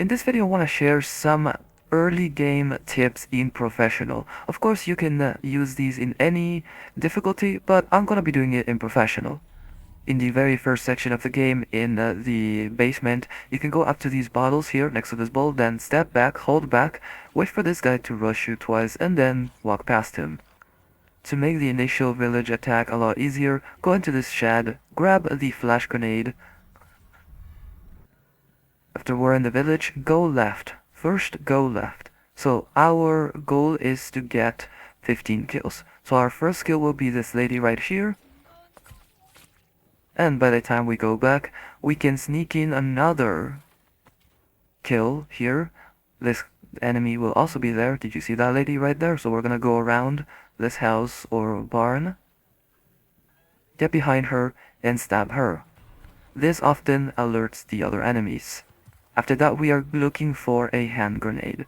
In this video, I want to share some early game tips in professional. Of course, you can use these in any difficulty, but I'm gonna be doing it in professional. In the very first section of the game, in the basement, you can go up to these bottles here next to this bowl, then step back, hold back, wait for this guy to rush you twice, and then walk past him. To make the initial village attack a lot easier, go into this shed, grab the flash grenade. After we're in the village, go left. First, go left. So our goal is to get 15 kills. So our first kill will be this lady right here. And by the time we go back, we can sneak in another kill here. This enemy will also be there. Did you see that lady right there? So we're gonna go around this house or barn, get behind her, and stab her. This often alerts the other enemies. After that, we are looking for a hand grenade.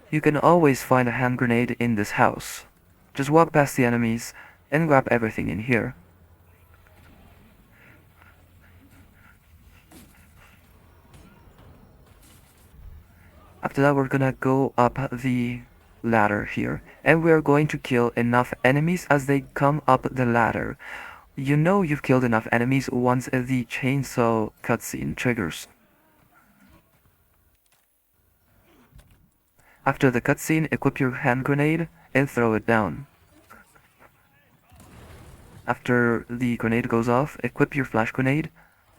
You can always find a hand grenade in this house. Just walk past the enemies and grab everything in here. After that, we're gonna go up the ladder here, and we're going to kill enough enemies as they come up the ladder. You know you've killed enough enemies once the chainsaw cutscene triggers. After the cutscene, equip your hand grenade and throw it down. After the grenade goes off, equip your flash grenade,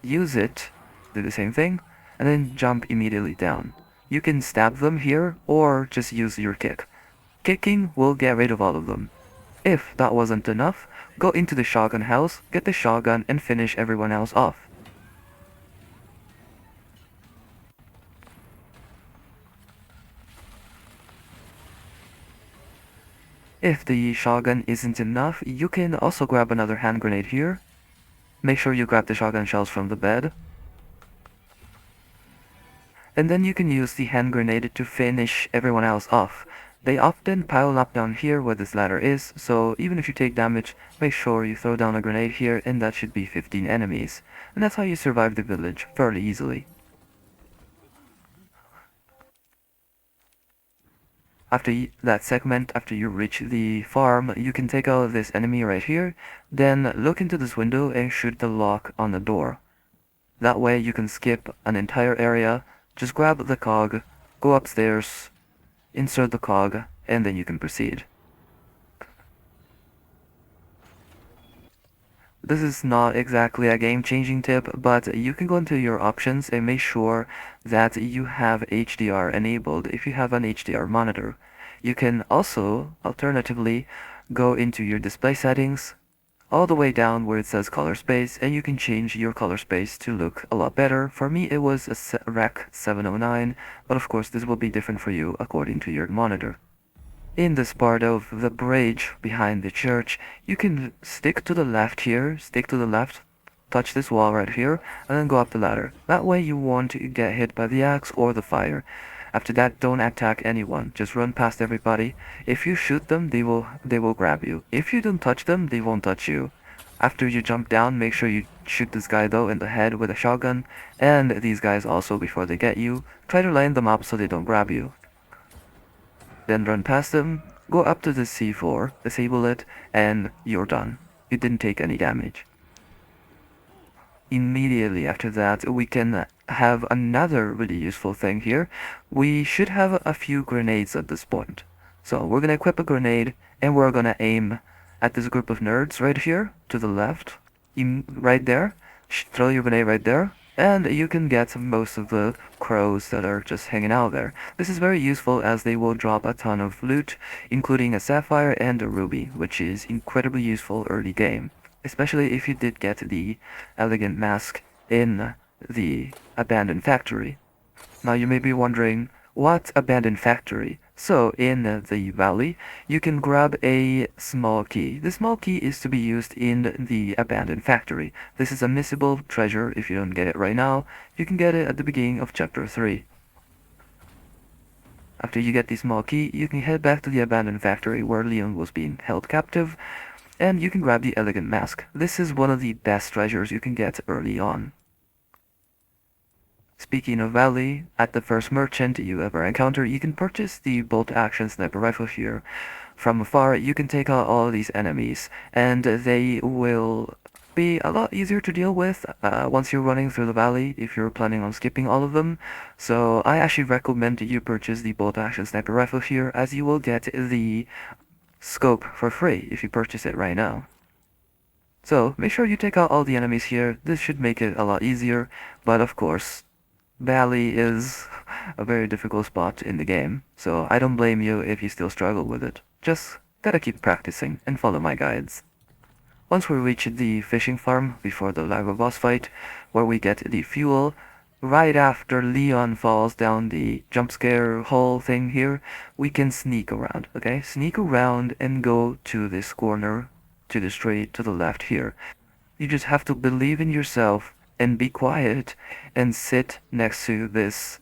use it, do the same thing, and then jump immediately down. You can stab them here, or just use your kick. Kicking will get rid of all of them. If that wasn't enough, go into the shotgun house, get the shotgun, and finish everyone else off. If the shotgun isn't enough, you can also grab another hand grenade here. Make sure you grab the shotgun shells from the bed. And then you can use the hand grenade to finish everyone else off. They often pile up down here where this ladder is, so even if you take damage, make sure you throw down a grenade here, and that should be 15 enemies. And that's how you survive the village fairly easily. After that segment, after you reach the farm, you can take out this enemy right here, then look into this window and shoot the lock on the door. That way you can skip an entire area, just grab the cog, go upstairs, insert the cog, and then you can proceed. This is not exactly a game-changing tip, but you can go into your options and make sure that you have HDR enabled if you have an HDR monitor. You can also, alternatively, go into your display settings, all the way down where it says color space, and you can change your color space to look a lot better. For me, it was a Rec 709, but of course this will be different for you according to your monitor. In this part of the bridge behind the church, you can stick to the left here, touch this wall right here, and then go up the ladder. That way you won't get hit by the axe or the fire. After that, don't attack anyone, just run past everybody. If you shoot them, they will grab you. If you don't touch them, they won't touch you. After you jump down, make sure you shoot this guy though in the head with a shotgun, and these guys also before they get you. Try to line them up so they don't grab you. Then run past them, go up to the C4, disable it, and you're done. You didn't take any damage. Immediately after that, we can have another really useful thing here. We should have a few grenades at this point. So we're gonna equip a grenade, and we're gonna aim at this group of nerds right here, to the left, right there. Throw your grenade right there, and you can get most of the crows that are just hanging out there. This is very useful as they will drop a ton of loot, including a sapphire and a ruby, which is incredibly useful early game, especially if you did get the elegant mask in the abandoned factory. Now you may be wondering, what abandoned factory? So in the valley, you can grab a small key. The small key is to be used in the abandoned factory. This is a missable treasure. If you don't get it right now, you can get it at the beginning of chapter 3. After you get the small key, you can head back to the abandoned factory where Leon was being held captive, and you can grab the elegant mask. This is one of the best treasures you can get early on. Speaking of Valley, at the first merchant you ever encounter, you can purchase the bolt action sniper rifle here. From afar, you can take out all these enemies, and they will be a lot easier to deal with once you're running through the valley if you're planning on skipping all of them. So I actually recommend you purchase the bolt action sniper rifle here, as you will get the scope for free if you purchase it right now. So make sure you take out all the enemies here. This should make it a lot easier, but of course, Valley is a very difficult spot in the game, so I don't blame you if you still struggle with it. Just gotta keep practicing and follow my guides. Once we reach the fishing farm before the lava boss fight, where we get the fuel, right after Leon falls down the jump scare hole thing here, we can sneak around, okay? Sneak around and go to this corner, to the straight to the left here. You just have to believe in yourself and be quiet and sit next to this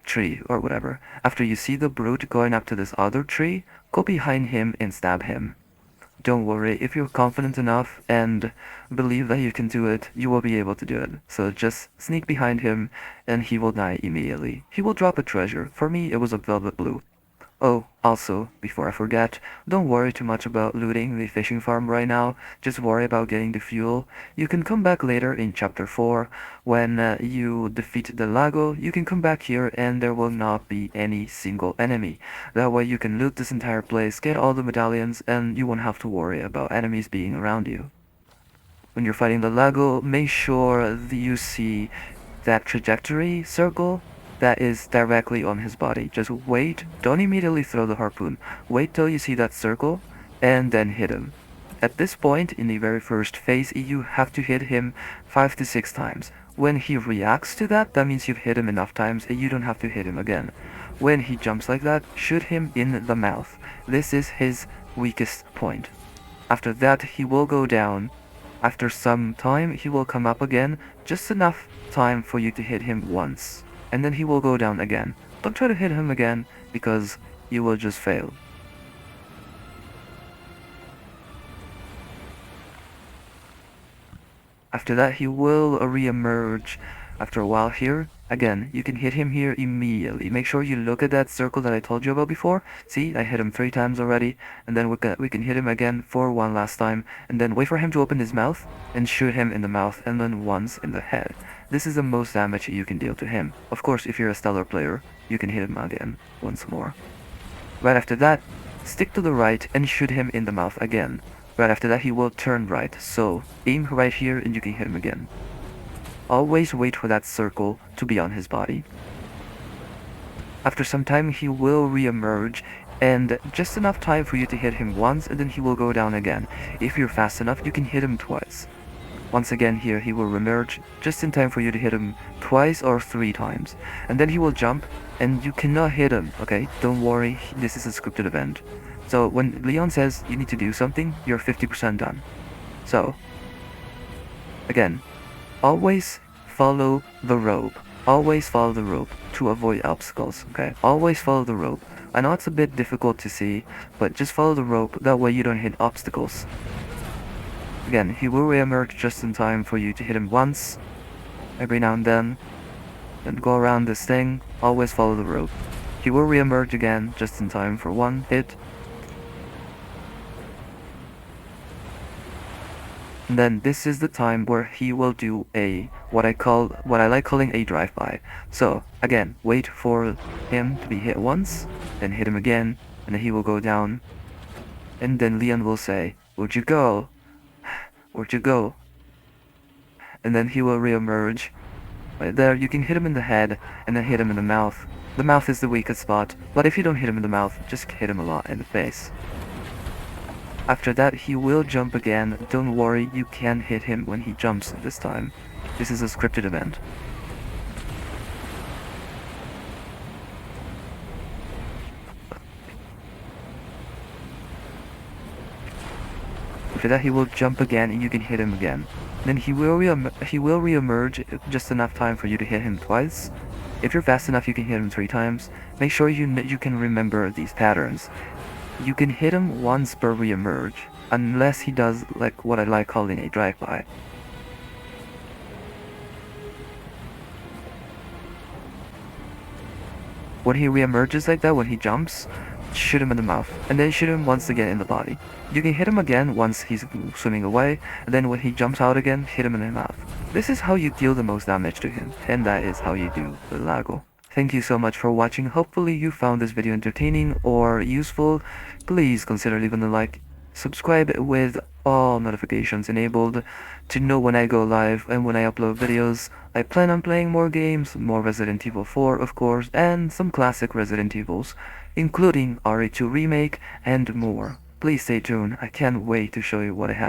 tree or whatever. After you see the brute going up to this other tree, go behind him and stab him. Don't worry, if you're confident enough and believe that you can do it, you will be able to do it. So just sneak behind him and he will die immediately. He will drop a treasure. For me, it was a velvet blue. Oh, also, before I forget, don't worry too much about looting the fishing farm right now, just worry about getting the fuel. You can come back later in chapter 4, when you defeat the Lago, you can come back here and there will not be any single enemy. That way you can loot this entire place, get all the medallions, and you won't have to worry about enemies being around you. When you're fighting the Lago, make sure that you see that trajectory circle that is directly on his body. Just wait, don't immediately throw the harpoon. Wait till you see that circle, and then hit him. At this point, in the very first phase, you have to hit him 5 to 6 times. When he reacts to that, that means you've hit him enough times and you don't have to hit him again. When he jumps like that, shoot him in the mouth. This is his weakest point. After that, he will go down. After some time, he will come up again, just enough time for you to hit him once. And then he will go down again. Don't try to hit him again, because you will just fail. After that, he will re-emerge after a while here. Again, you can hit him here immediately. Make sure you look at that circle that I told you about before. See, I hit him 3 times already, and then we can hit him again for one last time, and then wait for him to open his mouth, and shoot him in the mouth, and then once in the head. This is the most damage you can deal to him. Of course, if you're a stellar player, you can hit him again once more. Right after that, stick to the right and shoot him in the mouth again. Right after that, he will turn right, so aim right here and you can hit him again. Always wait for that circle to be on his body. After some time, he will re-emerge, and just enough time for you to hit him once, and then he will go down again. If you're fast enough, you can hit him twice. Once again here, he will re-emerge, just in time for you to hit him twice or 3 times. And then he will jump, and you cannot hit him, okay? Don't worry, this is a scripted event. So when Leon says you need to do something, you're 50% done. So, again, always follow the rope. Always follow the rope to avoid obstacles, okay? Always follow the rope. I know it's a bit difficult to see, but just follow the rope, that way you don't hit obstacles. Again, he will re-emerge just in time for you to hit him once, every now and then go around this thing, always follow the rope. He will re-emerge again just in time for one hit. And then this is the time where he will do what I like calling a drive-by. So again, wait for him to be hit once, then hit him again, and then he will go down. And then Leon will say, "Where'd you go? Where'd you go?" And then he will re-emerge. Right there, you can hit him in the head, and then hit him in the mouth. The mouth is the weakest spot, but if you don't hit him in the mouth, just hit him a lot in the face. After that, he will jump again. Don't worry, you can hit him when he jumps this time. This is a scripted event. After that, he will jump again and you can hit him again. Then he will re-emerge just enough time for you to hit him twice. If you're fast enough, you can hit him 3 times. Make sure you can remember these patterns. You can hit him once per re-emerge, unless he does like what I like calling a drive-by. When he reemerges like that, when he jumps, shoot him in the mouth, and then shoot him once again in the body. You can hit him again once he's swimming away, and then when he jumps out again, hit him in the mouth. This is how you deal the most damage to him, and that is how you do the Lago. Thank you so much for watching. Hopefully you found this video entertaining or useful. Please consider leaving a like, subscribe with all notifications enabled to know when I go live and when I upload videos. I plan on playing more games, more Resident Evil 4 of course, and some classic Resident Evils, including RE2 Remake and more. Please stay tuned, I can't wait to show you what I have.